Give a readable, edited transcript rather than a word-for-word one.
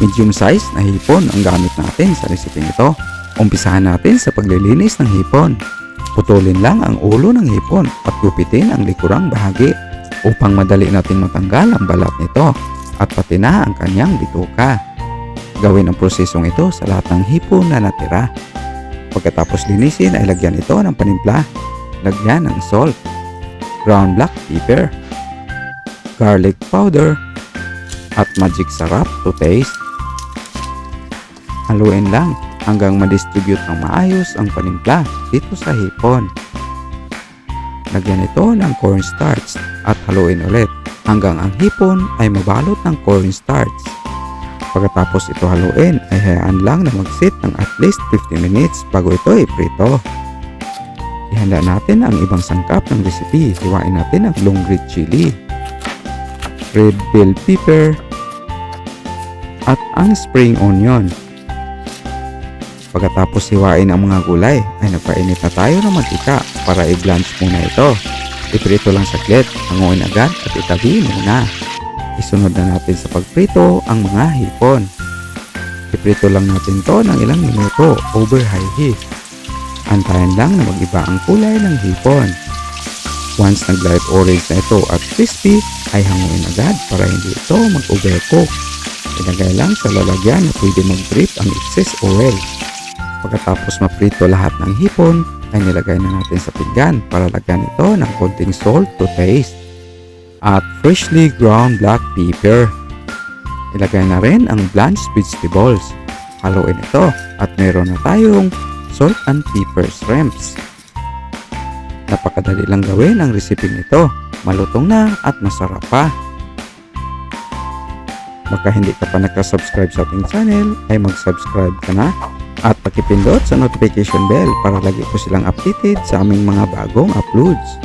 Medium size na hipon ang gamit natin sa resepeng ito. Umpisahan natin sa paglilinis ng hipon. Putulin lang ang ulo ng hipon at gupitin ang likurang bahagi upang madali natin matanggal ang balat nito at pati na ang kanyang bituka. Gawin ang prosesong ito sa lahat ng hipon na natira. Pagkatapos linisin ay lagyan ito ng panimpla. Lagyan ng salt, ground black pepper, garlic powder, at magic sarap to taste. Haluin lang hanggang ma-distribute ng maayos ang panimpla dito sa hipon. Lagyan ito ng cornstarch at haluin ulit hanggang ang hipon ay mabalot ng cornstarch. Pagkatapos ito haluin ay hayaan lang na mag-sit ng at least 15 minutes bago ito iprito. Ihanda natin ang ibang sangkap ng recipe. Hiwain natin ang long red chili, red bell pepper, at ang spring onion. Pagkatapos hiwain ang mga gulay ay nagpainit na tayo ng mantika para i-blanch muna ito. Iprito lang saglit, hanguin agad at itabi muna. Isunod na natin sa pagprito ang mga hipon. Iprito lang natin to ng ilang minuto over high heat. Antayin lang na mag-iba ang kulay ng hipon. Once nag-light orange na ito at crispy, ay hanguin agad para hindi ito mag-overcook. Ilagay lang sa lalagyan na pwede mag-drip ang excess oil. Pagkatapos maprito lahat ng hipon, ay nilagay na natin sa pinggan para lagyan ito ng konting salt to taste at freshly ground black pepper. Ilagay na rin ang blanched vegetables. Haluin ito at meron na tayong salt and pepper shrimps. Napakadali lang gawin ang resepeng ito. Malutong na at masarap pa. Baka hindi ka pa nakasubscribe sa ating channel, ay mag-subscribe ka na at pakipindot sa notification bell para lagi ko silang updated sa aming mga bagong uploads.